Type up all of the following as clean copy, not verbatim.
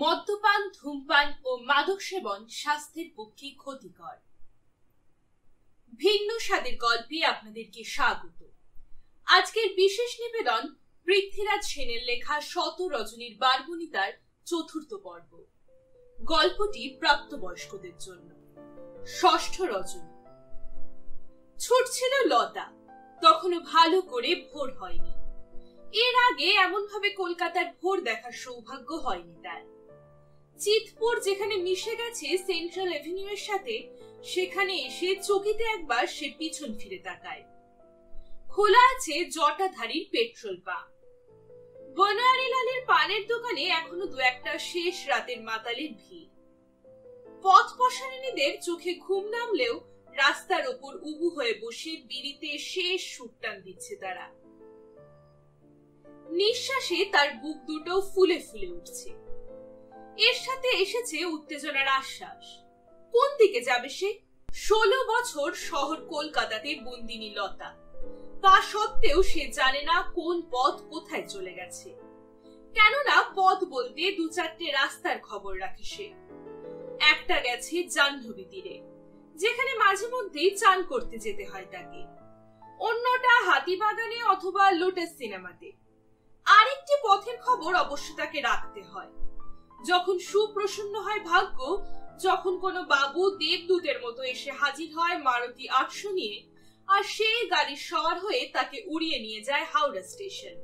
মদ্যপান, ধূমপান ও মাদক সেবন স্বাস্থ্যের পক্ষে ক্ষতিকর। ভিন্ন স্বাদের গল্পে আপনাদেরকে স্বাগত। আজকের বিশেষ নিবেদন পৃথ্বীরাজ সেনের লেখা শত রজনীর বারবনিতার চতুর্থ পর্ব। গল্পটি প্রাপ্তবয়স্কদের জন্য। ষষ্ঠ রজনী। ছুটছিল লতা, তখনো ভালো করে ভোর হয়নি। এর আগে এমন ভাবে কলকাতার ভোর দেখার সৌভাগ্য হয়নি তার। চিতপুর যেখানে মিশে গেছে সেন্ট্রাল এভিনিউ এর সাথে, সেখানে এসে চকিতে একবার সে পিছন ফিরে তাকায়। খোলা আছে জটাধারীর পেট্রোল পাম্প। বনোয়ারিলালের পানের দোকানে এখনো দু একটা শেষ রাতের মাতালের ভিড়। পথ পশারিনীদের চোখে ঘুম নামলেও রাস্তার ওপর উবু হয়ে বসে বিড়িতে শেষ সুটটান দিচ্ছে তারা। নিঃশ্বাসে তার বুক দুটো ফুলে ফুলে উঠছে। এর সাথে এসেছে উত্তেজনার আশ্বাস। কোন দিকে যাবে সে? 16 বছর শহর কলকাতাতে বন্দিনী লতা। তা সত্ত্বেও সে জানে না কোন পথ কোথায় চলে গেছে। কেননা পথ বলতে দু চারটে রাস্তার খবর রাখে সে। একটা গেছে জাহ্নবী তীরে, যেখানে মাঝে মধ্যেই চান করতে যেতে হয় তাকে। অন্যটা হাতিবাগানে অথবা লোটাস সিনেমাতে। আরেকটি পথের খবর অবশ্য তাকে রাখতে হয়। যখন সুপ্রসন্ন হয় ভাগ্য, যখন কোনো বাবু দেবদূতের মতো এসে হাজির হয় মারুতি 800 নিয়ে, আর সেই গাড়ির সওয়ার হয়ে তাকে উড়িয়ে নিয়ে যায় হাওড়া স্টেশন,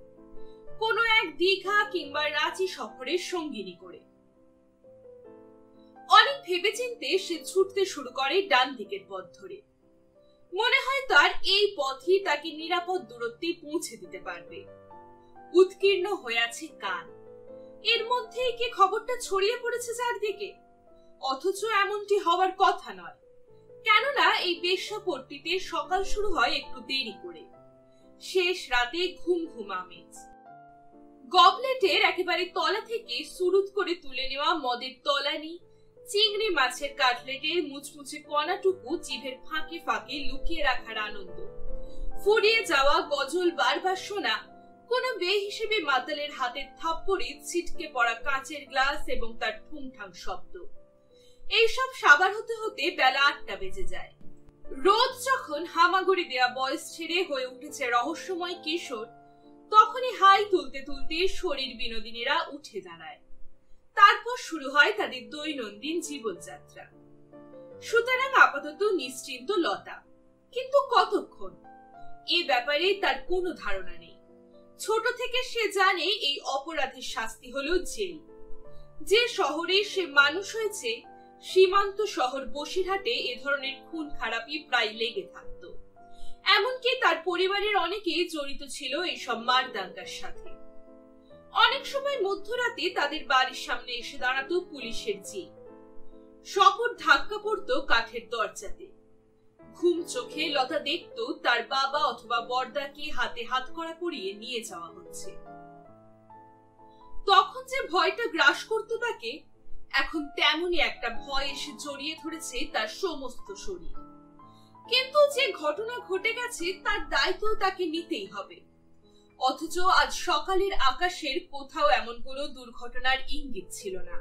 কোনো এক দীঘা কিংবা রাঁচি সফরের সঙ্গিনী করে। অনেক ভেবেচিন্তে সে ছুটতে শুরু করে ডান দিকের পথ ধরে। মনে হয় তার এই পথই তাকে নিরাপদ দূরত্বে পৌঁছে দিতে পারবে। উৎকীর্ণ হয়ে আছে কান। এর মধ্যেই কি খবরটা ছড়িয়ে পড়েছে চারদিকে? অথচ এমনটি হওয়ার কথা নয়, কেননা এই বেশ্যাপট্টিতে সকাল শুরু হয় একটু দেরি করে। শেষ রাতে ঘুম ঘুম আমেজ। গবলেটের একেবারে তলা থেকে সুরুত করে তুলে নেওয়া মদের তলানি, চিংড়ি মাছের কাটলেটের মুচমুচে কণাটুকু জিভের ফাঁকে ফাঁকে লুকিয়ে রাখার আনন্দ, ফুরিয়ে যাওয়া গজল বারবার শোনা, কোন বেহিসেবী মাতালের হাতের থাপ্পড়ে ছিটকে পড়া কাঁচের গ্লাস এবং তার ঠুংঠাং শব্দ, এইসব সাবার হতে হতে বেলা 8টা বেজে যায়। রোদ যখন হামাগুড়ি দেয়া বয়স ছেড়ে হয়ে উঠেছে রহস্যময় কিশোর, তখনই হাই তুলতে তুলতে শরীর বিনোদিনীরা উঠে দাঁড়ায়। তারপর শুরু হয় তাদের দৈনন্দিন জীবনযাত্রা। সুতরাং আপাতত নিশ্চিন্ত লতা, কিন্তু কতক্ষণ এ ব্যাপারে তার কোনো ধারণা নেই। ছোট থেকে সে জানে এই অপরাধের শাস্তি হলো জেল। যে শহরে সে মানুষ হয়েছে, সীমান্ত শহর বসিরহাটে এ ধরনের খুন খারাপি প্রায় লেগে থাকত। এমনকি তার পরিবারের অনেকেই জড়িত ছিল এইসব মারদাঙ্গার সাথে। অনেক সময় মধ্যরাতে তাদের বাড়ির সামনে এসে দাঁড়াতো পুলিশের জিপ। শপথ ধাক্কা পড়তো কাঠের দরজাতে। ঘুম চোখে লতা দেখতো তার বাবা অথবা বড়দাকে হাতে হাত করা পরিয়ে নিয়ে যাওয়া হচ্ছে। তখন যে ভয়টা গ্রাস করতো তাকে, এখন তেমনই একটা ভয় এসে জড়িয়ে ধরেছে তার সমস্ত শরীর। কিন্তু যে ঘটনা ঘটে গেছে তার দায়িত্ব তাকে নিতেই হবে। অথচ আজ সকালের আকাশের কোথাও এমন কোনো দুর্ঘটনার ইঙ্গিত ছিল না।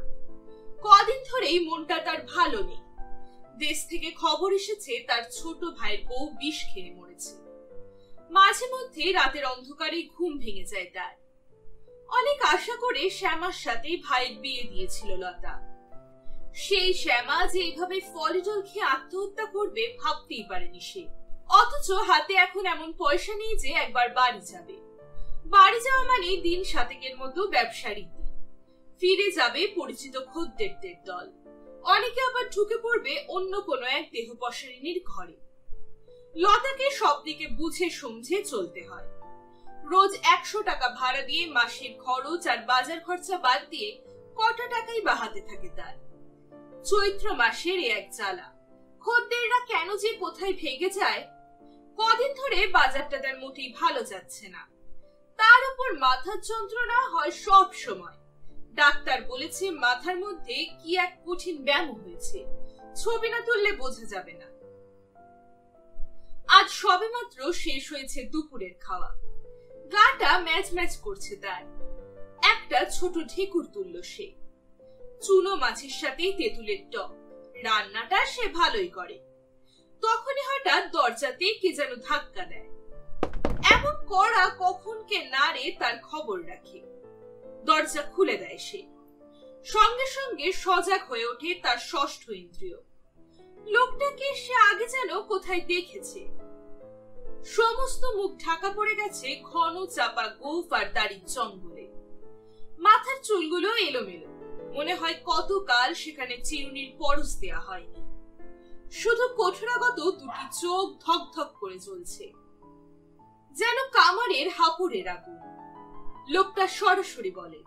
কদিন ধরেই মনটা তার ভালো নেই। দেশ থেকে খবর এসেছে তার ছোট ভাইয়ের বউ বিষ খেয়ে মরেছে। মাঝে মধ্যে রাতের অন্ধকারে ঘুম ভেঙে যায় তার। অনেক আশা করে শ্যামার সাথে ভাইয়ের বিয়ে দিয়েছিল লতা। সেই শ্যামা যে এইভাবে ফলিডল খেয়ে আত্মহত্যা করবে ভাবতেই পারেনি সে। অথচ হাতে এখন এমন পয়সা নেই যে একবার বাড়ি যাবে। বাড়ি যাওয়া মানে দিন 7 মতো ব্যবসা রীতি। ফিরে যাবে পরিচিত খদ্দেরদের দল। অনেকে আবার ঢুকে পড়বে অন্য কোনো এক দেহপসারিনীর ঘরে। লতাকে সব দিকে বুঝে সমঝে চলতে হয়। রোজ 100 টাকা ভাড়া দিয়ে মাসের খরচ আর বাজার খরচা বাদ দিয়ে কটা টাকাই বা হাতে থাকে তার। চৈত্র মাসের এক জ্বালা। খদ্দেররা কেন যে কোথায় ভেগে যায়। কদিন ধরে বাজারটা তার মোটেই ভালো যাচ্ছে না। তার উপর মাথার যন্ত্রণা হয় সব সময়। ডাক্তার বলেছে মাথার মধ্যে কি এক কঠিন ব্যায়াম হয়েছে, ছবি না তুললে বোঝা যাবে না। আজ সবেমাত্র শেষ হয়েছে দুপুরের খাওয়া। গাটা ম্যাচ ম্যাচ করছে তার। একটা ছোট ঢেকুর তুলল সে। চুনো মাছের সাথে তেঁতুলের টক। রান্নাটা সে ভালোই করে। তখনই হঠাৎ দরজাতে কে যেন ধাক্কা দেয়। এমন কড়া কখন কে নাড়ে তার খবর রাখে। দরজা খুলে দেয় সে। সঙ্গে সঙ্গে সজাগ হয়ে ওঠে তার ষষ্ঠ ইন্দ্রিয়। লোকটাকে সে আগে যেন কোথায় দেখেছে। সমস্ত মুখ ঢাকা পড়ে গেছে ঘন চাপা গোফ আর দাড়ির জঙ্গলে। মাথার চুলগুলো এলোমেলো, মনে হয় কতকাল সেখানে চিরুনির পরশ দেয়া হয়নি। শুধু কঠোরাগত দুটি চোখ ধকধক করে জ্বলছে, যেন কামারের হাপুড়ের আগুন। লোকটা সরাসরি বলে,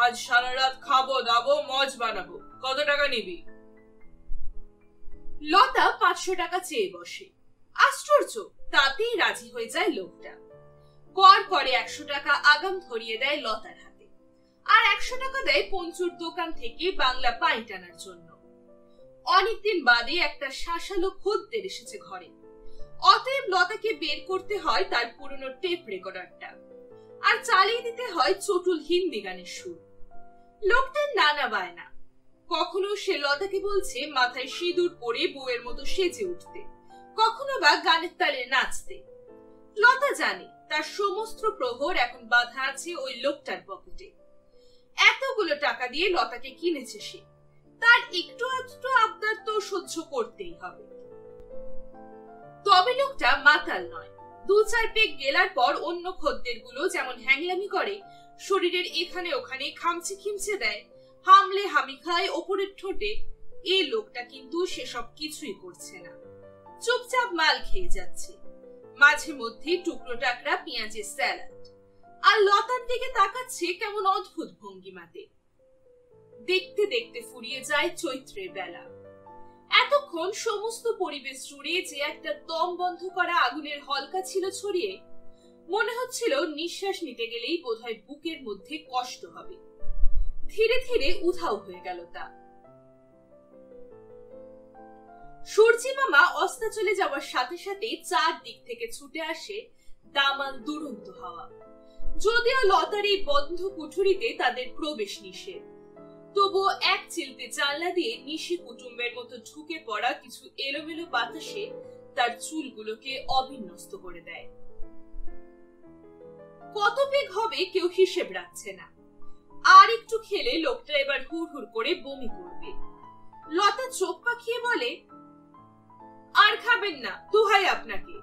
আজ সারা রাত খাবো দাবো মজ বানাবো, কত টাকা নিবি? লতা 500 টাকা চেয়ে বসে। আশ্চর্য, তাতেই রাজি হয়ে যায় লোকটা। কর করে 100 টাকা আগাম ধরিয়ে দেয় লতার হাতে, আর 100 টাকা দেয় পঞ্চুর দোকান থেকে বাংলা পাই টানার জন্য। অনেকদিন বাদে একটা শাসালো খদ্দের এসেছে ঘরে। অতএব লতাকে বের করতে হয় তার পুরনো টেপ রেকর্ডারটা, আর চালিয়ে দিতে হয় চটুল হিন্দি গানের সুর। লোকটার নানা বায়না। কখনো সে লতাকে বলছে মাথায় সিঁদুর পরে বউয়ের মতো সেজে উঠতে, কখনো বা গানের তালে নাচতে। লতা জানে তার সমস্ত প্রহর এখন বাঁধা আছে ওই লোকটার পকেটে। এতগুলো টাকা দিয়ে লতাকে কিনেছে সে, তার একটু একটু আবদার তো সহ্য করতেই হবে। তবে লোকটা মাতাল নয়। 2-4 পেগ গেলার পর অন্য খদ্দের গুলো যেমন হ্যাংলামি করে, শরীরের এখানে ওখানে খামচে খিমচে দেয়, হামলে হামি খায় ওপরের ঠোঁটে, এই লোকটা কিন্তু সেসব কিছুই করছে না। চুপচাপ মাল খেয়ে যাচ্ছে, মাঝে মধ্যে টুকরো টাকরা পেঁয়াজের স্যালাড, আর লতার দিকে তাকাচ্ছে কেমন অদ্ভুত ভঙ্গিমাতে। দেখতে দেখতে ফুরিয়ে যায় চৈত্রের বেলা। এতক্ষণ সমস্ত পরিবেশ জুড়ে যে একটা দম বন্ধ করা আগুনের হলকা ছিল ছড়িয়ে, মনে হচ্ছিল নিঃশ্বাস নিতে গেলেই বোধহয় বুকের মধ্যে কষ্ট হবে। ধীরে ধীরে উধাও হয়ে গেল তা। সূর্যি মামা অস্ত চলে যাওয়ার সাথে সাথে চারদিক থেকে ছুটে আসে দামাল দুরন্ত হাওয়া। যদিও লতার এই বন্ধ কুঠুরিতে তাদের প্রবেশ নিষেধ, তবুও এক চিলতে জানলা দিয়ে নিশি কুটুম্বের মতো ঢুকে পড়া কিছু এলোমেলো বাতাসে তার চুলগুলোকে অবিন্যস্ত করে দেয়। কত বেগ হবে কেউ হিসেব রাখছে না। আর একটু খেলে লোকটা এবার হুড় হুড় করে বমি করবে। লতা চোখ পাকিয়ে বলে, আর খাবেন না, দোহাই আপনাকে,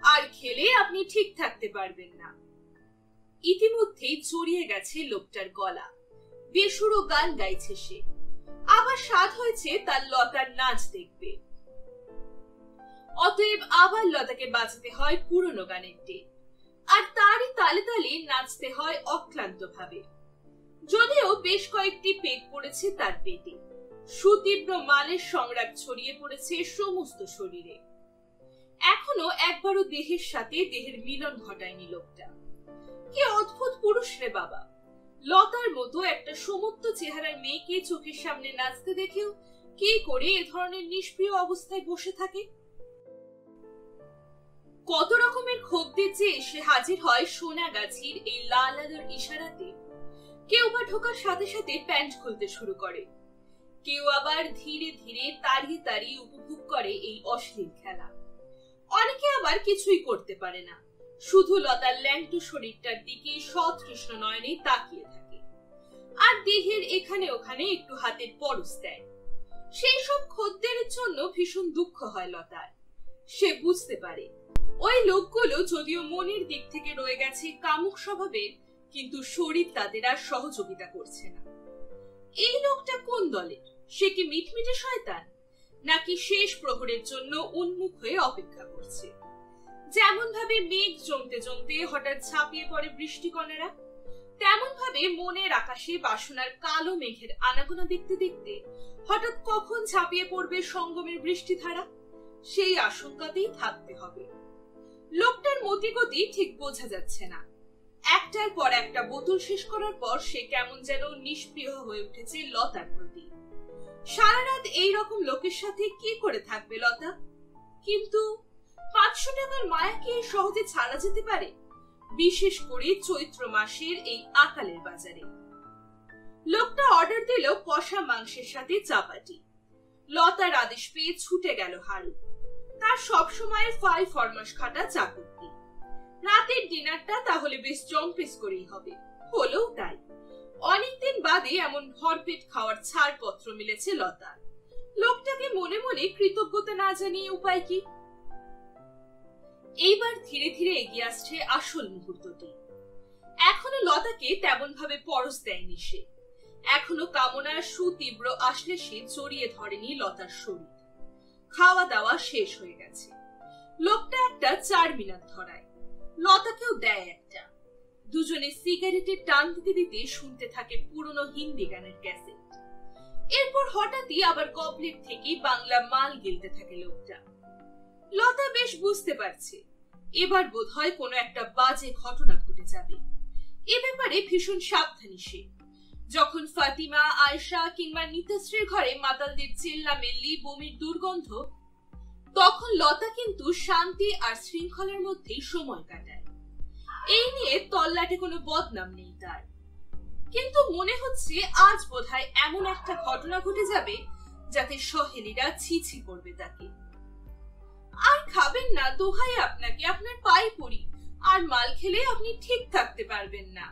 আর খেলে আপনি ঠিক থাকতে পারবেন না। ইতিমধ্যেই জড়িয়ে গেছে লোকটার গলা, বেসুরো গান গাইছে সে। আবার স্বাদ হয়েছে তার লতার নাচ দেখবে। অতএব আবার লতাকে বাজাতে হয় পুরনো গানের টেপ, আর তারই তালে তালে নাচতে হয় অক্লান্ত ভাবে। যদিও বেশ কয়েকটি পেট পড়েছে তার পেটে, সুতীব্র মালের সংরাগ ছড়িয়ে পড়েছে সমস্ত শরীরে। এখনো একবারও দেহের সাথে দেহের মিলন ঘটায়নি লোকটা। কি অদ্ভুত পুরুষ রে বাবা! লতার মতো একটা সমুদ্র চেহারার মেয়েকে চোখের সামনে নাচতে দেখেও কে করে এ ধরনের নিষ্প্রিয় অবস্থায় বসে থাকে? কত রকমের খদ্দের যে এসে হাজির হয় সোনাগাছির এই লাল আলোর ইশারাতে। কেউ বা ঢোকার সাথে সাথে প্যান্ট খুলতে শুরু করে, কেউ আবার ধীরে ধীরে তাড়িয়ে তাড়িয়ে উপভোগ করে এই অশ্লীল খেলা। অনেকে আবার কিছুই করতে পারে না, শুধু লতার ল্যাংটু শরীরটার দিকে সতৃষ্ণ নয়নে তাকিয়ে থাকে, আর দেহের এখানে ওখানে একটু হাতের পরশ দেয়। সেই সব খদ্দের জন্য ভীষণ দুঃখ হয় লতার। সে বুঝতে পারে ওই লোকগুলো যদিও মনের দিক থেকে রয়ে গেছে কামুক স্বভাবের, কিন্তু শরীর তাদের আর সহযোগিতা করছে না। এই লোকটা কোন দলের? সে কি মিটমিটে শয়তান, নাকি শেষ প্রহরের জন্য উন্মুখ হয়ে অপেক্ষা করছে? যেমন ভাবে মেঘ জমতে জমতে হঠাৎ ঝাঁপিয়ে পড়ে বৃষ্টিকণারা, তেমন ভাবে মনের আকাশে বাসনার কালো মেঘের আনাগোনা দেখতে দেখতে হঠাৎ কখন ঝাঁপিয়ে পড়বে সঙ্গমের বৃষ্টিধারা, সেই আশঙ্কাতেই থাকতে হবে। লোকটার মতিগতি ঠিক বোঝা যাচ্ছে না। একটার পর একটা বোতল শেষ করার পর সে কেমন যেন নিষ্প্রিয় হয়ে উঠেছে লতার প্রতি। সারা রাত এইরকম লোকের সাথে কি করে থাকবে লতা? কিন্তু 500 টাকার মায়া কি সহজে ছাড়া যেতে পারে, বিশেষ করে চৈত্র মাসের এই আকালের বাজারে? লোকটা অর্ডার দিল কষা মাংসের সাথে চাপাটি। লতার আদেশ পেয়ে ছুটে গেল হারু। তার সবসময় ফাই ফরমাস খাটা চাকরটি। রাতের ডিনারটা তাহলে বেশ জম্পেস করেই হবে। হলেও তাই। অনেকদিন বাদে এমন ভরপেট খাওয়ার ছাড়পত্র মিলেছে লতার। লোকটাকে মনে মনে কৃতজ্ঞতা না জানিয়ে উপায় কি? এইবার ধীরে ধীরে এগিয়ে আসছে আসল মুহূর্তটি। এখনো লতাকে তেমন ভাবে পরশ দেয়নি সে। এখনো কামনার সুতীব্র আশ্লেষে জড়িয়ে ধরেনি লতার শরীর। খাওয়া দাওয়া শেষ হয়ে গেছে। লোকটা একটা 4 মিনিট ধরায়। লতাকেও দেয় একটা। দুজনে সিগারেটের টান দিতে দিতে শুনতে থাকে পুরনো হিন্দি গানের ক্যাসেট। এরপর হঠাৎই আবার গবলেট থেকে বাংলা মাল গিলতে থাকে লোকটা। লতা বেশ বুঝতে পারছে এবার বোধহয় কোনো একটা বাজে ঘটনা ঘটে যাবে। এ ব্যাপারে ভীষণ সাবধানী সে। যখন ফাতিমা, আয়েশা কিংবা নিতাশ্রীর ঘরে মাতালদের চেল্লামেল্লি, বমির দুর্গন্ধ, তখন লতা কিন্তু শান্তি আর শৃঙ্খলার মধ্যেই সময় কাটায়। এই নিয়ে তল্লাটে কোনো বদনাম নেই তার। কিন্তু মনে হচ্ছে আজ বোধহয় এমন একটা ঘটনা ঘটে যাবে যাতে সহেলীরা ছিছি করবে তাকে। আর খাবেন না, দোহাই আপনাকে, আপনার পায়ে পড়ি। আর মাল খেলে আপনি ঠিক থাকতে পারবেন না।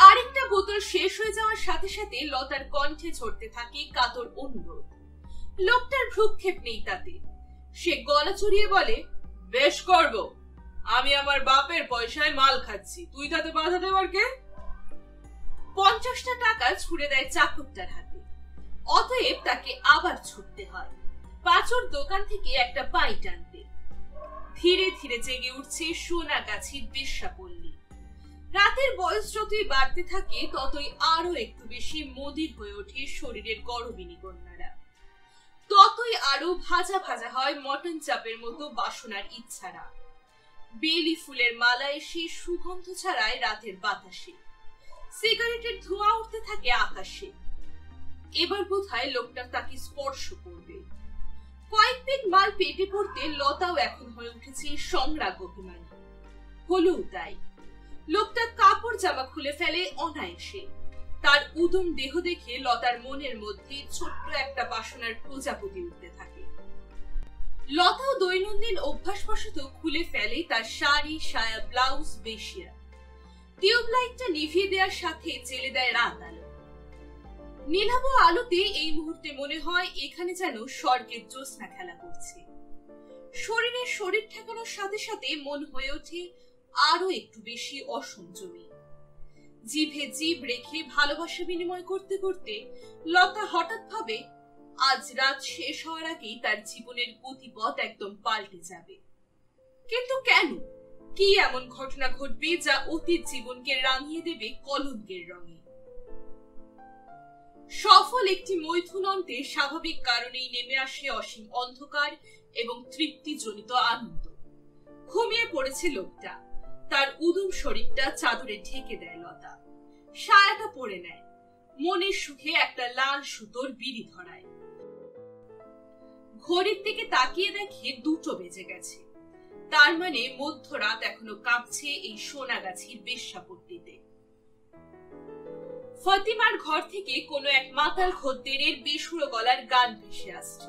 আরেকটা বোতল শেষ হয়ে যাওয়ার সাথে সাথে লতার কণ্ঠে ঝরতে থাকে কাতর অনুরোধ। লোকটার ভ্রুক্ষেপ নেই তাতে। সে গলা চড়িয়ে বলে, বেশ করব। আমি আমার বাপের পয়সায় মাল খাচ্ছি, তুই তাতে বাধা দেওয়ার কে? 50টা টাকা ছুড়ে দেয় চাকরটার হাতে। অতএব তাকে আবার ছুটতে হয় পাঁচুর দোকান থেকে একটা পাই টানতে। ধীরে ধীরে জেগে উঠছে সোনাগাছির বেশ্যাপল্লী। রাতের বয়স যতই বাড়তে থাকে ততই আরো একটু বেশি মদির হয়ে ওঠে শরীরের গরবিনী কন্যারা। ততই আরো ভাজা ভাজা হয় মটন চাপের মতো বাসনার ইচ্ছারা। বেলি ফুলের মালা এসে সুগন্ধ ছাড়ায় রাতের বাতাসে। সিগারেটের ধোঁয়া উঠতে থাকে আকাশে। এবার বোধহয় লোকটা তাকে স্পর্শ করবে। কয়েক পেগ মাল পেটে পড়তে লতাও এখন হয়ে উঠেছে সংরাগ অভিমানী। হলেও তাই। লোকটা কাপড় জামা খুলে ফেলে অনায়াসে। তার উদম দেহ দেখে লতার মনের মধ্যে ছোট্ট একটা বাসনার প্রজাপতি উঠতে থাকে। লতাও দৈনন্দিন অভ্যাসবশত খুলে ফেলে তার শাড়ি, সায়া, ব্লাউজ, বেশিয়া। টিউবলাইটটা নিভিয়ে দেওয়ার সাথে জেলে দেয় রাত আলো। নীলাভ আলোতে এই মুহূর্তে মনে হয় এখানে যেন স্বর্গের জ্যোৎস্না খেলা করছে। শরীরের শরীর ঠেকানোর সাথে সাথে মন হয়ে ওঠে আরো একটু বেশি অসংযমী। জিভে জিভ রেখে ভালোবাসা বিনিময় করতে করতে লতা হঠাৎ ভাবে আজ রাত শেষ হওয়ার আগেই তার জীবনের গতিপথ একদম পাল্টে যাবে। কিন্তু কেন? কি এমন ঘটনা ঘটবে যা অতীত জীবনকে রাঙিয়ে দেবে কলঙ্কের রঙে? সফল একটি মৈথুন অন্তে স্বাভাবিক কারণেই নেমে আসে অসীম অন্ধকার এবং তৃপ্তিজনিত আনন্দ। ঘুমিয়ে পড়েছে লোকটা। তার উদম শরীরটা চাদরে ঢেকে দেয় লতা। সায়াটা পরে নেয়। মনের সুখে একটা লাল সুতোর বিড়ি ধরায়। ঘড়ির দিকে তাকিয়ে দেখে 2টো বেজে গেছে। তার মানে মধ্যরাত এখনো কাঁপছে এই সোনাগাছির বেশ্যাপট্টিতে। ফাতিমার ঘর থেকে কোনো এক মাতাল খদ্দেরের বেসুরো গলার গান ভেসে আসছে।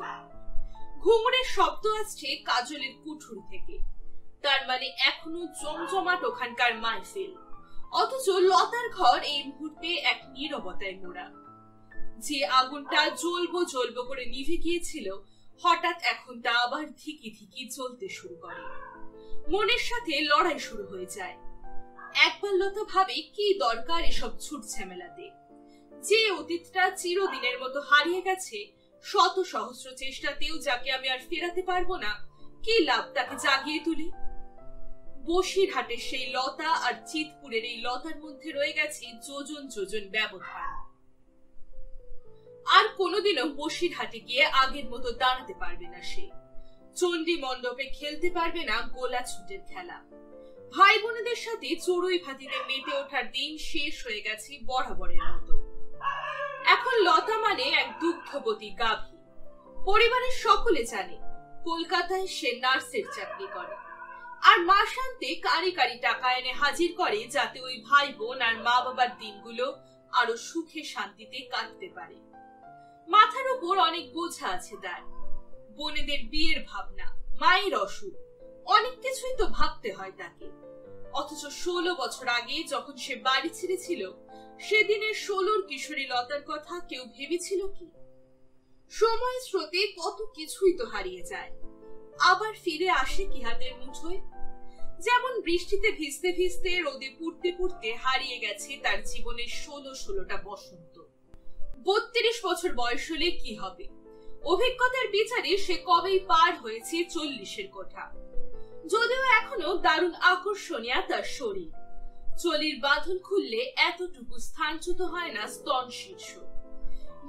ঘুঙুরের শব্দ আসছে কাজলের কুঠুরি থেকে। তার মানে এখনো জমজমাট ওখানকার মাহফিল। অথচ লতার ঘর এই মুহূর্তে এক নীরবতায় মোড়া। যে আগুনটা জ্বলবো জ্বলবো করে নিভে গিয়েছিল হঠাৎ এখন তা আবার ধিকি ধিকি জ্বলতে শুরু করে। মনের সাথে লড়াই শুরু হয়ে যায়। একবার লতা ভাবে কি দরকার এসব ছুট ঝামেলাতে। যে অতীতটা চিরদিনের মতো হারিয়ে গেছে, শত সহস্র চেষ্টাতেও যাকে আমি আর ফেরাতে পারবো না, কি লাভ তাকে জাগিয়ে তুলে? বসিরহাটের সেই লতা আর চিতপুরের এই লতার মধ্যে রয়ে গেছে যোজন যোজন ব্যবধান। আর কোনোদিনও বসিরহাটে গিয়ে আগের মতো দাঁড়াতে পারবে না সে। চণ্ডী মণ্ডপে খেলতে পারবে না গোলা ছুটের খেলা। ভাই বোনেদের সাথে চড়ুই ভাতিতে মেতে ওঠার দিন শেষ হয়ে গেছে বরাবরের মতো। এখন লতা মানে এক দুগ্ধবতী গাভী। পরিবারের সকলে জানে কলকাতায় সে নার্সের চাকরি করে। আর মাসান্তে কারি কারি টাকা এনে হাজির করে যাতে ওই ভাই বোন আর মা বাবার দিনগুলো আরো সুখে শান্তিতে কাটতে পারে। মাথার উপর অনেক বোঝা আছে তার, বোনেদের বিয়ের ভাবনা, মায়ের অসুখ, অনেক কিছুই তো ভাবতে হয় তাকে। অথচ 16 বছর আগে যখন সে বাড়ি ছেড়েছিল, সেদিনের 16 কিশোরী লতার কথা কেউ ভেবেছিল কি? সময়ের স্রোতে কত কিছুই তো হারিয়ে যায়, আবার ফিরে আসে কি হাতের মুঠোয়। যেমন বৃষ্টিতে ভিজতে ভিজতে, রোদে পুড়তে পুড়তে হারিয়ে গেছে তার জীবনের 16টা বসন্ত। 32 বছর বয়স হলে কি হবে? অভিজ্ঞতার বিচারে সে কবেই পার হয়েছে 40-এর কোঠা। যদিও এখনো দারুণ আকর্ষণীয় তার শরীর, চলির বাঁধন খুললে এতটুকু স্থানচ্যুত হয় না স্তন শীর্ষ।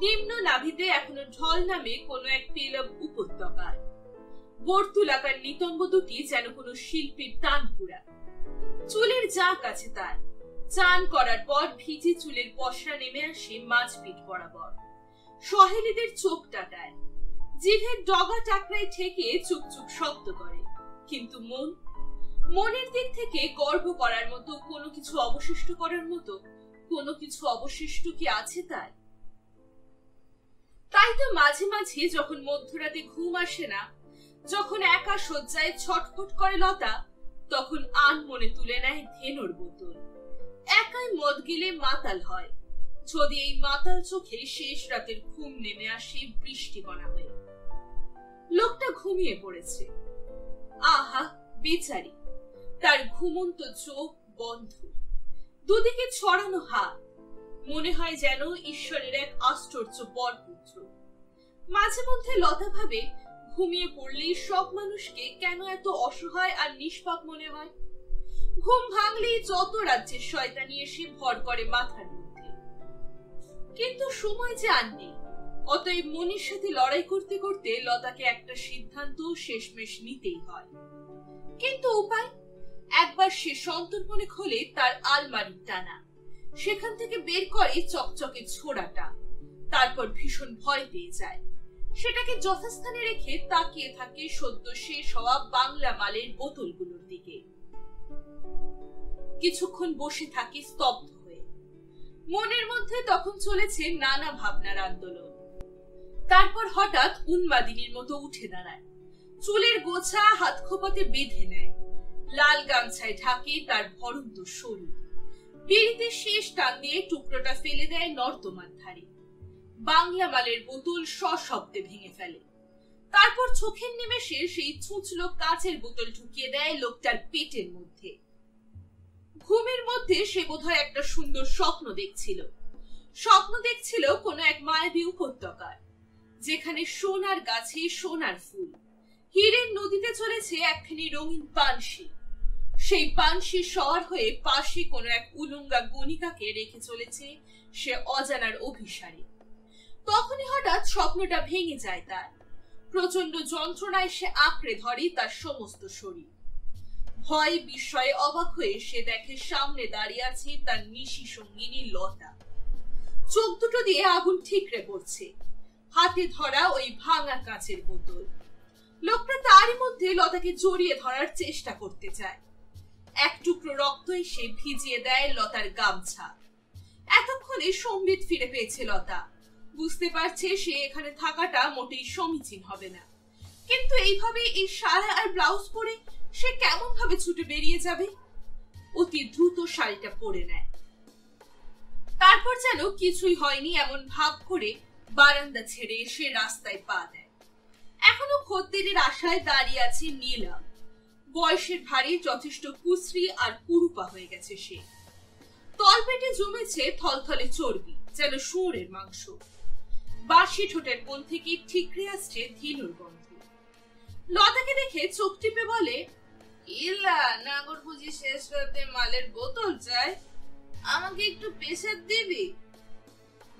নিম্ন নাভিতে এখনো ঢল নামে কোনো এক পেলব উপত্যকার। বর্তুলাকার নিতম্ব দুটি যেন কোনো শিল্পীর তানপুরা। চুলের জাঁক আছে তার, চান করার পর ভিজে চুলের পসরা নেমে আসে মাঝপিঠ বরাবর, সহেলীদের চোখ টাটায়। জিভের ডগা টাকরায় ঠেকে চুপচুপ শব্দ করে। কিন্তু মনের দিক থেকে গর্ব করার মতো কোনো কিছু অবশিষ্ট করার মতো কোনো কিছু অবশিষ্ট কি আছে তার? তাই তো মাঝে মাঝে যখন মধ্যরাতে ঘুম আসে না, যখন একা শয্যায় ছটফট করে লতা, তখন মনে তুলে নেয় ধেনুর বোতল। একাই মদ গেলে মাতাল হয়, যদি এই মাতাল চোখে শেষ রাতের ঘুম নেমে আসে বৃষ্টিকণা হয়ে। লোকটা ঘুমিয়ে পড়েছে। আহা বেচারি, তার ঘুমন্ত চোখ বন্ধ, দুদিকে ছড়ানো হাত, মনে হয় যেন ঈশ্বরের এক আশ্চর্য বরপুত্র। মাঝে মধ্যে লতা ভাবে, ঘুমিয়ে পড়লেই সব মানুষকে কেন এত অসহায় আর নিষ্পাপ মনে হয়? ঘুম ভাঙলেই যত রাজ্যের শয়তানি এসে ভর করে মাথার মধ্যে। কিন্তু সময় যে আর নেই, অতএব মনের সাথে লড়াই করতে করতে লতাকে একটা সিদ্ধান্ত শেষমেশ নিতেই হয়। কিন্তু উপায়? একবার সে সন্তর্পণে খোলে তার আলমারির টানা, সেখান থেকে বের করে চকচকে ছোড়াটা, তারপর ভীষণ ভয় পেয়ে যায়। সেটাকে যথাস্থানে রেখে তাকিয়ে থাকে সদ্য শেষ হওয়া বাংলা মালের বোতলগুলোর দিকে। কিছুক্ষণ বসে থাকে স্তব্ধ হয়ে। মনের মধ্যে তখন চলেছে নানা ভাবনার আন্দোলন। তারপর হঠাৎ উন্মাদিনীর মতো উঠে দাঁড়ায়, চুলের গোছা হাত খোপাতে বেঁধে নেয়, লাল গামছায় ঢাকে তার ভরন্ত শরীর। বিড়িতে শেষ টান দিয়ে টুকরোটা ফেলে দেয় নর্দমার ধারে। বাংলা মালের বোতল সশব্দে ভেঙে ফেলে। তারপর চোখের নিমেষে সেই ছুঁচলো কাঁচের বোতল ঢুকিয়ে দেয় লোকটার পেটের মধ্যে। ঘুমের মধ্যে সে বোধহয় একটা সুন্দর স্বপ্ন দেখছিল কোনো এক মায়াবী উপত্যকার, যেখানে সোনার গাছে সোনার ফুল, হীরের নদীতে চলেছে একখানি রঙিন পানসি। সেই পানসি সওয়ার হয়ে পাশে কোনো এক উলঙ্গা গণিকাকে রেখে চলেছে সে অজানার অভিসারে। তখনই হঠাৎ স্বপ্নটা ভেঙে যায় তার। প্রচন্ড যন্ত্রণায় সে আঁকড়ে ধরে তার সমস্ত শরীর। ভয় বিস্ময়ে অবাক হয়ে সে দেখে সামনে দাঁড়িয়ে আছে তার নিশি সঙ্গিনী লতা। চোখ দুটো দিয়ে আগুন ঠিকরে পড়ছে, হাতে ধরা ওই ভাঙা কাঁচের বোতল। লোকটা তারই মধ্যে লতাকে জড়িয়ে ধরার চেষ্টা করতে চায়। এক টুকরো রক্ত এসে ভিজিয়ে দেয় লতার গামছা। এতক্ষণে সম্বিত ফিরে পেয়েছে লতা, বুঝতে পারছে সে এখানে থাকাটা মোটেই সমীচীন হবে না। কিন্তু এইভাবে এই শাড়ি আর ব্লাউজ পরে সে কেমন ভাবে ছুটে বেরিয়ে যাবে? অতি দ্রুত শাড়িটা পরে নেয়। তারপর যেন কিছুই হয়নি এমন ভাব করে বারান্দা ছেড়ে এসে রাস্তায় পা দেয়। এখনো খদ্দেরের আশায় দাঁড়িয়ে আছে নীলা। বয়সের ভারে যথেষ্ট কুশ্রী আর কুরুপা হয়ে গেছে সে। তলপেটে জমেছে থলথলে চর্বি, যেন শুয়োরের মাংস। বাসি ঠোঁটের কোণ থেকে ঠিকরে আসছে ধীনুর গন্ধ। লতাকে দেখে চোখ টিপে বলে, ইলা নাগর বুঝি শেষ রাতে মালের বোতল চাই, আমাকে একটু পেশার দিবি?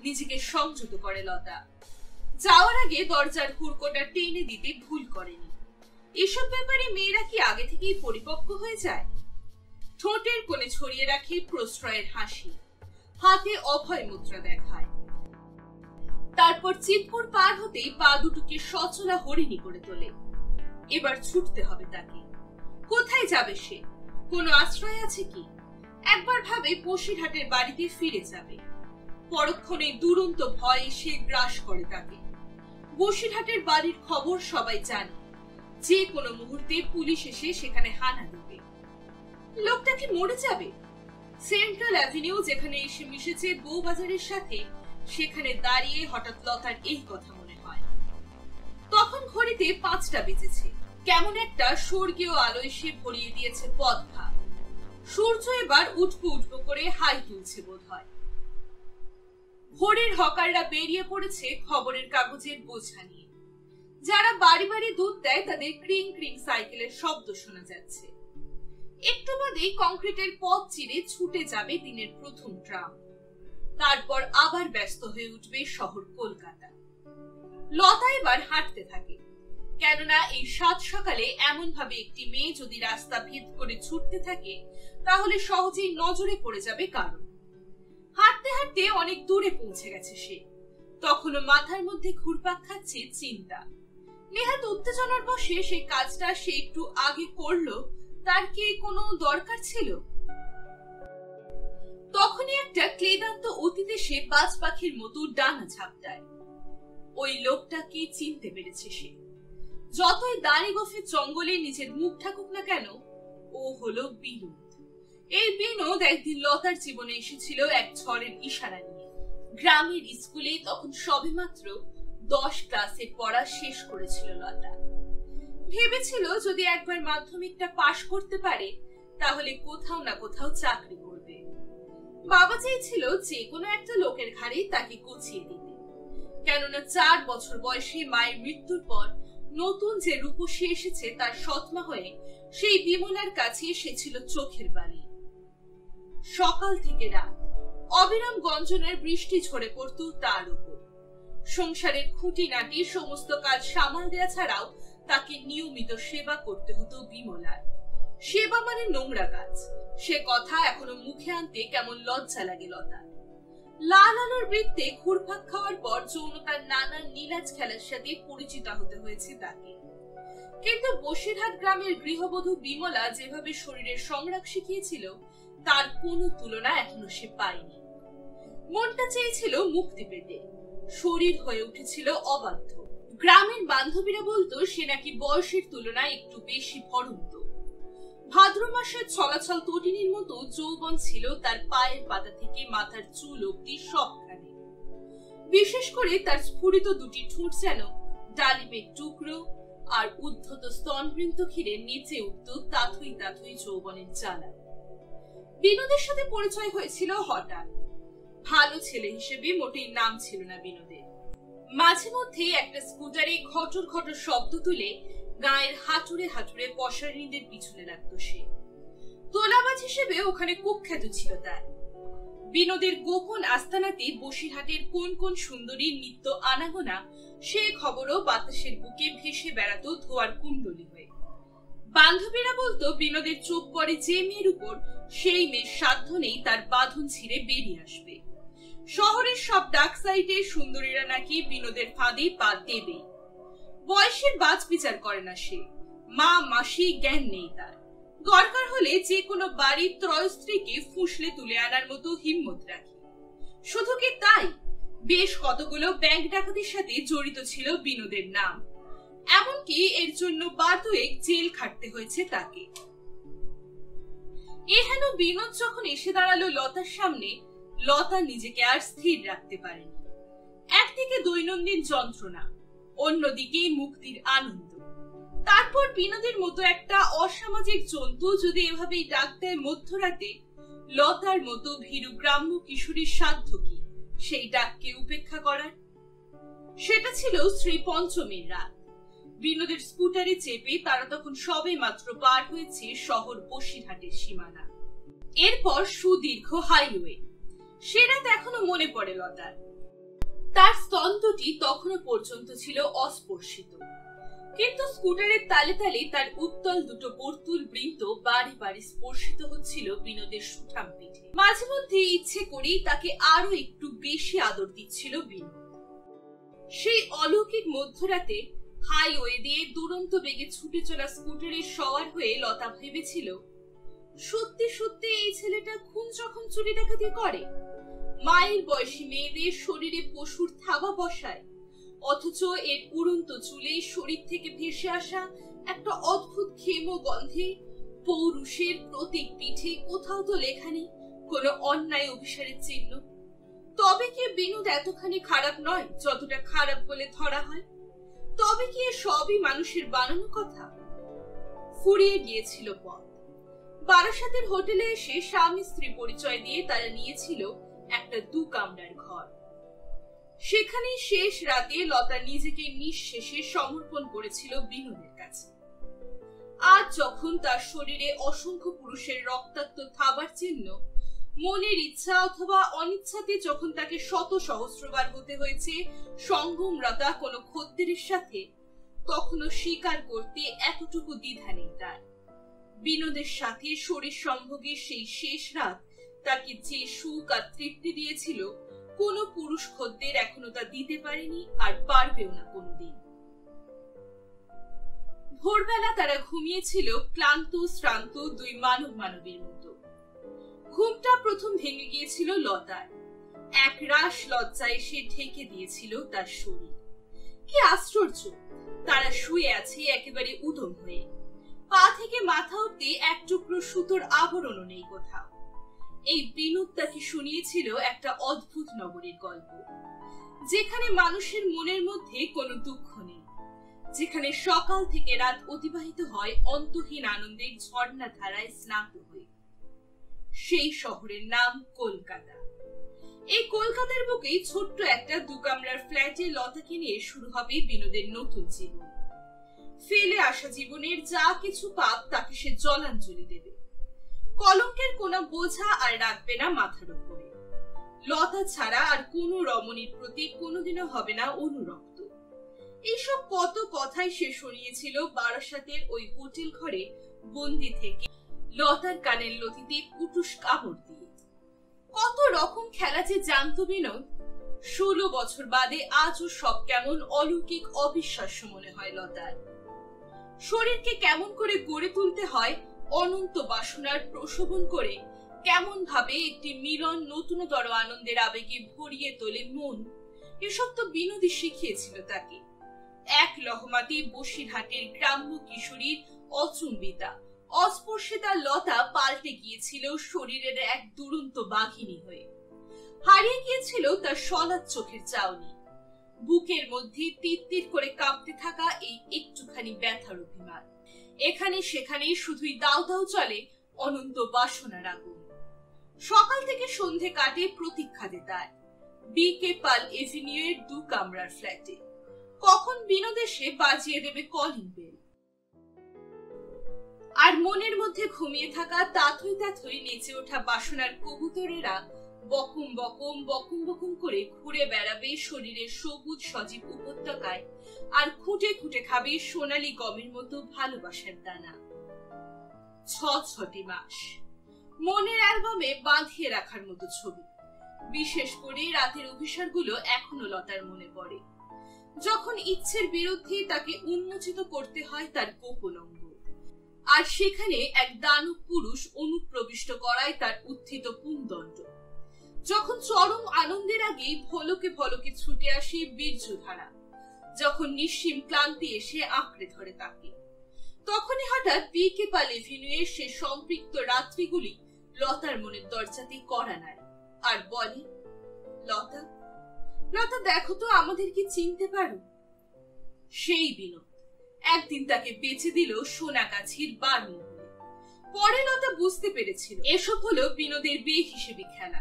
নিজেকে সংযত করে লতা। যাওয়ার আগে দরজার হুড়কোটা টেনে দিতে ভুল করেনি। এসব ব্যাপারে মেয়েরা কি আগে থেকেই পরিপক্ক হয়ে যায়? ঠোঁটের কোণে ছড়িয়ে রাখে প্রশ্রয়ের হাসি, হাতে অভয় মুদ্রা দেখায়। তারপর চিৎপুর পার হতেই পা দুটোকে সচলা হরিণী করে তোলে। এবার ছুটতে হবে তাকে। কোথায় যাবে সে? কোনো আশ্রয় আছে কি? একবার ভাবে বসিরহাটের বাড়িতে ফিরে যাবে। পরক্ষণে দুরন্ত ভয় এসে গ্রাস করে তাকে। বসিরহাটের বাড়ির খবর সবাই জানে, যে কোনো মুহূর্তে পুলিশ এসে সেখানে হানা দেবে। লোকটা কি মরে যাবে? সেন্ট্রাল অ্যাভিনিউ যেখানে এসে মিশেছে বউবাজারের সাথে, সেখানে দাঁড়িয়ে হঠাৎ লতার এই কথা মনে হয়। তখন ঘড়িতে 5টা বেজেছে। কেমন একটা স্বর্গীয় আলো এসে ভরিয়ে দিয়েছে পথঘাট। সূর্য এবার উঠবো করে হাই তুলছে বোধ হয়। ভোরের হকাররা বেরিয়ে পড়েছে খবরের কাগজের বোঝা নিয়ে। যারা বাড়ি বাড়ি দুধ দেয় তাদের ক্রিং ক্রিং সাইকেলের শব্দ শোনা যাচ্ছে। একটু বাদেই কংক্রিটের পথ চিরে ছুটে যাবে দিনের প্রথম ট্রাম। তারপর আবার ব্যস্ত হয়ে উঠবে শহর কলকাতা। লতা এবার হাঁটতে থাকে, কেননা এই সাত সকালে এমন ভাবে একটি মেয়ে যদি রাস্তা ভেদ করে ছুটতে থাকে তাহলে সহজেই নজরে পড়ে যাবে কারণ। হাঁটতে হাঁটতে অনেক দূরে পৌঁছে গেছে সে। তখনও মাথার মধ্যে ঘুরপাক খাচ্ছে চিন্তা। নেহাত উত্তেজনার বশে সেই কাজটা সে একটু আগে করলো, তার কি কোনো দরকার ছিল? তখনই একটা ক্লেদান্ত অতীতে সে বাজ পাখির মতো ডানা ঝাপটায়। ওই লোকটাকে চিনতে পেরেছে সে। যতই দাড়ি গোফে জঙ্গলে নিজের মুখ ঠাকুক না কেন, ও হলো বিনোদ। এই বিনোদ একদিন লতার জীবনে এসেছিল এক ঝড়ের ইশারা নিয়ে। গ্রামের স্কুলে তখন সবেমাত্র 10 ক্লাসে পড়া শেষ করেছিল লতা। ভেবেছিল যদি একবার মাধ্যমিকটা পাশ করতে পারে তাহলে কোথাও না কোথাও চাকরি করবে। বাবা চেয়েছিল যে কোনো একটা লোকের ঘাড়ে তাকে গুছিয়ে দিতে, কেননা 4 বছর বয়সে মায়ের মৃত্যুর পর নতুন যে রূপসী এসেছে তার সৎমা হয়ে সেই বিমলার কাছে এসেছিল চোখের বালি। সকাল থেকে রাত অবিরাম গঞ্জনার বৃষ্টি ঝরে পড়ত তার উপর। সংসারের খুঁটিনাটি সমস্ত কাজ সামাল দেয়া ছাড়াও তাকে নিয়মিত সেবা করতে হতো বিমলার। সেবা মানে নোংরা কাজ, সে কথা এখনো মুখে আনতে কেমন লজ্জা লাগে লতার। লাল আলোর বৃত্তে ঘুরপাক খাওয়ার পর যৌনতার নানা নীলাজ খেলার সাথে পরিচিত হতে হয়েছে তাকে। কিন্তু বসিরহাট গ্রামের গৃহবধূ বিমলা যেভাবে শরীরের সংরাগ শিখিয়েছিল তার কোনো তুলনা এখনো সে পায়নি। মনটা চেয়েছিল মুক্তি পেতে, শরীর হয়ে উঠেছিল অবাধ্য। গ্রামের বান্ধবীরা বলতো সে নাকি বয়সের তুলনায় একটু বেশি ভরন্ত। ভাদ্র মাসের ছলাছল তটিনীর মতো যৌবন ছিল তার পায়ের পাতা থেকে মাথার চুল অব্দি সবখানে। বিশেষ করে তার স্ফুরিত দুটি ঠোঁট যেন ডালিমের টুকরো, আর উদ্ধত স্তনবৃন্ত ঘিরে নিচে উঠত তাথই তাথই যৌবনের জ্বালা। বিনোদের সাথে পরিচয় হয়েছিল হঠাৎ। ভালো ছেলে হিসেবে মোটেই নাম ছিল না বিনোদের। মাঝে মধ্যে একটা স্কুটারে ঘটর ঘটর শব্দ তুলে গায়ের হাঁটুরে হাঁটুরে পশারিনীদের পিছনে লাগতো সে। তোলাবাজ হিসেবে ওখানে কুখ্যাত ছিল তার। বিনোদের গোপন আস্তানাতে বসিরহাটের কোন কোন সুন্দরীর নিত্য আনাগোনা সে খবরও বাতাসের বুকে ভেসে বেড়াতো ধোয়ার কুণ্ডলী হয়ে। বান্ধবীরা বলতো বিনোদের চোখ পড়ে যে মেয়ের উপর সেই মেয়ের সাধ্য নেই তার বাঁধন ছিঁড়ে বেরিয়ে আসবে। শহরের সব ডাক সাইডে সুন্দরীরা নাকি বিনোদের ফাঁদে পা দেবেই। বয়সের বাজ বিচার করে না সে, মা মাসি জ্ঞান নেই তার। দরকার হলে যে কোনো বাড়ির ত্রয় স্ত্রীকে ফুসলে তুলে আনার মতো হিম্মত রাখে। শুধু কি তাই, বেশ কতগুলো ব্যাংক ডাকাতির সাথে জড়িত ছিল বিনোদের নাম। এমনকি এর জন্য বারদুয়েক জেল খাটতে হয়েছে তাকে। এহেন বিনোদ যখন এসে দাঁড়ালো লতার সামনে, লতা নিজেকে আর স্থির রাখতে পারেনি। একদিকে দৈনন্দিন যন্ত্রণা, অন্যদিকে মুক্তির আনন্দ। তারপর বিনোদের মতো একটা অসামাজিক জন্তু যদি এভাবেই ডাক দেয় মধ্যরাতে, লতার মতো ভীরু গ্রাম্য কিশোরীর সাধ্য কি সেই ডাককে উপেক্ষা করার? সেটা ছিল শ্রী পঞ্চমীর রাত। বিনোদের স্কুটারে চেপে তারা তখন সবে মাত্র পার হয়েছে শহর বসিরহাটের সীমানা। এরপর সুদীর্ঘ হাইওয়ে। সে রাত এখনো মনে পড়ে লতার। তার স্তন্ত্রটি তখনো পর্যন্ত ছিল অস্পর্শিত, কিন্তু স্কুটারের তালে তালে তার উত্তল দুটো বর্তুল বৃন্ত বারে বারে স্পর্শিত হচ্ছিল বিনোদের সুঠাম পিঠে। মাঝে মধ্যে ইচ্ছে করেই তাকে আরো একটু বেশি আদর দিচ্ছিল বিনোদ। সেই অলৌকিক মধ্যরাতে হাইওয়ে দিয়ে দুরন্ত বেগে ছুটে চলা স্কুটারের সওয়ার হয়ে লতা ভেবেছিল, সত্যি সত্যি এই ছেলেটা খুন যখন চুরি ডাকাতি করে, মায়ের বয়সী মেয়েদের শরীরে পশুর থাবা বসায়, অথচ এর উড়ন্ত চুলে শরীর থেকে ভেসে আসা একটা অদ্ভুত ক্ষেম গন্ধে পৌরুষের প্রতীক পিঠে কোথাও তো লেখা নেই কোনো অন্যায় অভিসারের চিহ্ন। তবে কি বিনোদ এতখানি খারাপ নয় যতটা খারাপ বলে ধরা হয়? তবে কি এ সবই মানুষের বানানো কথা? ফুরিয়ে গিয়েছিল পথ। বারাসাতের হোটেলে এসে স্বামী স্ত্রী পরিচয় দিয়ে তারা নিয়েছিল একটা 2 কামরার ঘর। সেখানেই শেষ রাতে লতা নিজেকে নিঃশেষে সমর্পণ করেছিল বিনোদের কাছে। আজ যখন তার শরীরে অসংখ্য পুরুষের রক্তাক্ত থাবার চিহ্ন, মনের ইচ্ছা অথবা অনিচ্ছাতে যখন তাকে শত সহস্রবার হতে হয়েছে সঙ্গমরতা কোনো খদ্দেরের সাথে, তখনও স্বীকার করতে এতটুকু দ্বিধা নেই তার। বিনোদের সাথে শরীর সম্ভোগের সেই শেষ রাত তাকে যে সুখ আর তৃপ্তি দিয়েছিল, কোন পুরুষ খদ্দের এখনো তা দিতে পারেনি আর পারবেও না কোনদিন। ভোরবেলা তারা ঘুমিয়েছিল ক্লান্ত শ্রান্ত 2 মানব মানবীর মতো। ঘুমটা প্রথম ভেঙে গিয়েছিল লতার। এক রাশ লজ্জা এসে ঢেকে দিয়েছিল তার শরীর। কি আশ্চর্য, তারা শুয়ে আছে একেবারে উদম হয়ে। পা থেকে মাথা অব্দি এক টুকরো সুতোর আবরণও নেই কোথাও। এই বিনোদ তাকে শুনিয়েছিল একটা অদ্ভুত নগরীর গল্প, যেখানে মানুষের মনের মধ্যে কোনো দুঃখ নেই, যেখানে সকাল থেকে রাত অতিবাহিত হয় অন্তহীন আনন্দের ঝর্ণা ধারায় স্নাত হয়ে। সেই শহরের নাম কলকাতা। এই কলকাতার বুকেই ছোট্ট একটা 2 কামরার ফ্ল্যাটে লতাকে নিয়ে শুরু হবে বিনোদের নতুন জীবন। ফেলে আসা জীবনের যা কিছু পাপ তাকে সে জলাঞ্জলি দেবে। কলঙ্কের কোনো বোঝা আর রাখবে না মাথার উপরে। লতা ছাড়া আর কোনো রমণীর প্রতি কোনোদিনও হবে না অনুরক্ত। এইসব কত কথাই সে শুনিয়েছিল বারাসাতের ওই হোটেল ঘরে বন্দি থেকে, লতার কানের লতিতে কুটুস কামড় দিয়ে। কত রকম খেলা যে জানতো বিনোদ। 16 বছর বাদে আজও সব কেমন অলৌকিক অবিশ্বাস্য মনে হয় লতার। শরীরকে কেমন করে গড়ে তুলতে হয় অনন্ত বাসনার প্রশোভন করে, কেমন ভাবে একটি মিলন নতুনতর আনন্দের আবেগে ভরিয়ে তোলে মন, এসব তো বিনোদী শিখিয়েছিল তাকে। এক লহমাতে বসিরহাটের গ্রাম্য কিশোরীর অচুম্বিতা অস্পর্শিতা লতা পাল্টে গিয়েছিল শরীরের এক দুরন্ত বাঘিনী হয়ে। হারিয়ে গিয়েছিল তার সলাদ চোখের চাউনি, বুকের মধ্যে তিত্তির করে কাঁপতে থাকা এই একটুখানি ব্যথার অভিমান। এখানে সেখানে শুধুই দাউ দাউ চলে অনন্ত বাসনার আগুন। সকাল থেকে সন্ধে কাটে প্রতীক্ষাতে তার বিকে পাল এভিনিউ এর 2 কামরার ফ্ল্যাটে। কখন বিনোদ এসে বাজিয়ে দেবে কলিং বেল। আর মনের মধ্যে ঘুমিয়ে থাকা তাথই তাথই নেচে ওঠা বাসনার কবুতরেরা বকুম বকুম বকুম বকুম করে ঘুরে বেড়াবে শরীরের সবুজ সজীব উপত্যকায়, আর খুঁটে খুঁটে খাবে সোনালী গমের মতো ভালোবাসার দানা। 6 মাস মনের অ্যালবামে বাঁধিয়ে রাখার মতো ছবি। বিশেষ করে রাতের অভিসারগুলো এখনো লতার মনে পড়ে, যখন ইচ্ছের বিরুদ্ধে তাকে উন্মোচিত করতে হয় তার গোপন অঙ্গ, আর সেখানে এক দানব পুরুষ অনুপ্রবিষ্ট করায় তার উত্থিত পুংদণ্ড। যখন চরম আনন্দের আগে ভলকে ভলকে ছুটে আসে বীর্যধারা, যখন নিঃসীম ক্লান্তি এসে আঁকড়ে ধরে তাকে, তখনই হঠাৎ বিকে পাল এভিনিউ সে সম্পৃক্ত রাত্রিগুলি লতার মনের দরজাতে কড়া নাড়ে আর বলে, লতা লতা দেখো তো আমাদের কি চিনতে পারো? সেই বিনোদ একদিন তাকে বেঁচে দিল সোনাগাছির বারমহলে। পরে লতা বুঝতে পেরেছিল এসব হলো বিনোদের বেহিসেবি খেলা।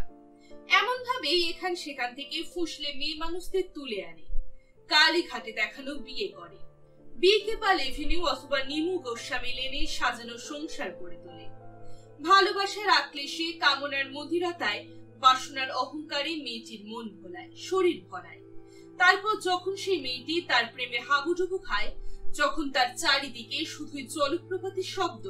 এমন ভাবে এখান সেখান থেকে ফুসলে মেয়ে মানুষদের তুলে আনে, কালীঘাটে দেখানো বিয়ে করে, বিকে পাল এভিনিউ অথবা নিমু গোস্বামী লেনে সাজানো সংসার করে তোলে। ভালোবাসার আক্লেশে কামনার মধিরতায় বাসনার অহংকারে মেয়েটির মন ভোলায়, শরীর ভরায়। তারপর যখন সেই মেয়েটি তার প্রেমে হাবুডুবু খায়, যখন তার চারিদিকে শুধুই জলপ্রপাতের শব্দ,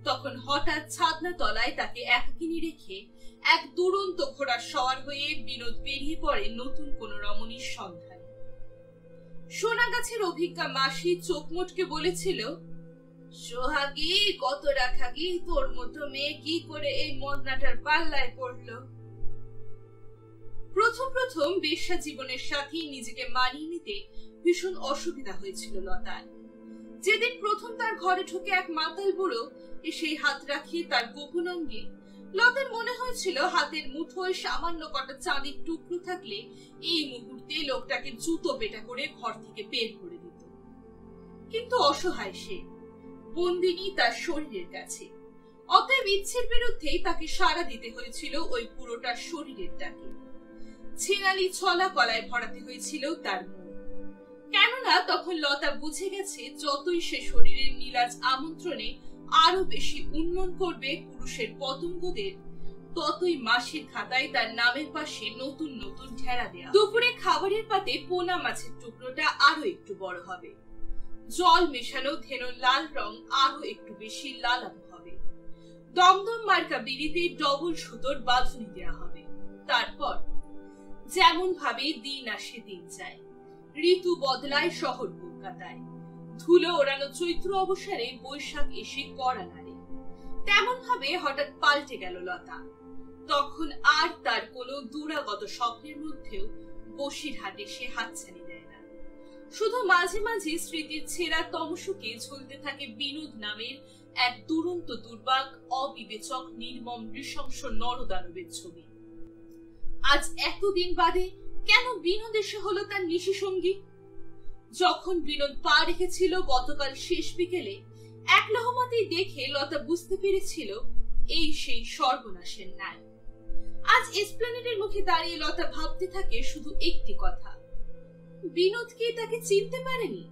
তখন হঠাৎ ছাদনা তলায় তাকে একাকিনী রেখে এক দুরন্ত ঘোড়ার সওয়ার হয়ে বিনোদ বেরিয়ে পড়ে নতুন কোন রমণীর সন্ধানে। সোনাগাছির অভিজ্ঞা মাসি চোখ মোটকে বলেছিল, সোহাগী কত রাখাগী, তোর মতো মেয়ে কি করে এই মদনাটার পাল্লায় পড়লো? প্রথম প্রথম বেশ্যা জীবনের সাথে নিজেকে মানিয়ে নিতে ভীষণ অসুবিধা হয়েছিল লতার। যেদিন প্রথম তার ঘরে ঢুকে এক মাতাল বুড়ো এসে হাত রাখিয়ে তার গোপন অঙ্গে, লতার মনে হয়েছিল হাতের মুঠোয় সামান্য কটা চাঁদের টুকরো থাকলে এই মুহূর্তে লোকটাকে জুতো পেটা করে ঘর থেকে বের করে দিত। কিন্তু অসহায় সে, বন্দিনী তার শরীরের কাছে। অতএব ইচ্ছের বিরুদ্ধেই তাকে সাড়া দিতে হয়েছিল ওই পুরোটা শরীরের ডাকে। ছেনালি ছলা কলায় ভরাতে হয়েছিল তার মন। কেননা তখন লতা বুঝে গেছে যতই সে শরীরের নীলাজ আমন্ত্রণে আরো বেশি উন্নয়ন করবে পুরুষের পতঙ্গদের, ততই মাসির খাতায় তার নামের পাশে নতুন নতুন ঠেলা দেয়া। দুপুরে খাবারের পাতে পোনা মাছের টুকরোটা আরো একটু বড় হবে, জল মেশানো ধেনুর লাল রং আরো একটু বেশি লালাভ হবে, দমদম মার্কা বিড়িতে ডবল সুতোর বাঁধনি দেওয়া হবে। তারপর যেমন ভাবে দিন আসে দিন যায়, ঋতু বদলায় শহর কলকাতায়, ধুলো ওড়ানো চৈত্র অবসরে বৈশাখ এসে কড়া নাড়ে, তেমন ভাবে হঠাৎ পাল্টে গেল লতা। তখন আর তার কোনো দুরাগত স্বপ্নের মধ্যেও বসিরহাটে সে হাতছানি দেয় না। শুধু মাঝে মাঝে স্মৃতির ছেঁড়া তমসুকে ঝুলতে থাকে বিনোদ নামের এক দুরন্ত দুর্বাগ, অবিবেচক, নির্মম, নৃশংস নরদানবের ছবি। আজ এতদিন বাদে কেন বিনোদ এসে হলো তার নিশি সঙ্গী? যখন বিনোদ পা রেখেছিল গতকাল শেষ বিকেলে, এক লহমাতেই দেখে লতা বুঝতে পেরেছিল এই সেই সর্বনাশের ন্যায়। আজ এসপ্ল্যানেডের মুখে দাঁড়িয়ে লতা ভাবতে থাকে শুধু একটি কথা, বিনোদ কি তাকে চিনতে পারেনি,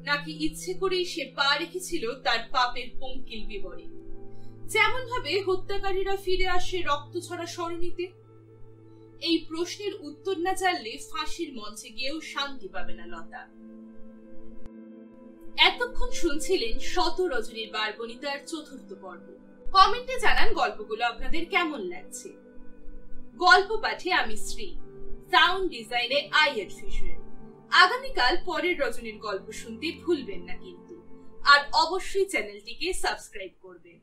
নাকি ইচ্ছে করেই সে পা রেখেছিল তার পাপের পঙ্কিল বিবরে, যেমন ভাবে হত্যাকারীরা ফিরে আসে রক্ত ছড়া সরণিতে? এই প্রশ্নের উত্তর না জানলে ফাঁসির মঞ্চে গিয়েও শান্তি পাবে না লতা। এতক্ষণ শুনছিলেন শত রজনীর বারবনিতার চতুর্থ পর্ব। কমেন্টে জানান গল্পগুলো আপনাদের কেমন লাগছে। গল্প পাঠে আমি শ্রী, সাউন্ড ডিজাইনে আইয়ের ফিশার। আগামীকাল পরের রজনীর গল্প শুনতে ভুলবেন না কিন্তু, আর অবশ্যই চ্যানেলটিকে সাবস্ক্রাইব করবেন।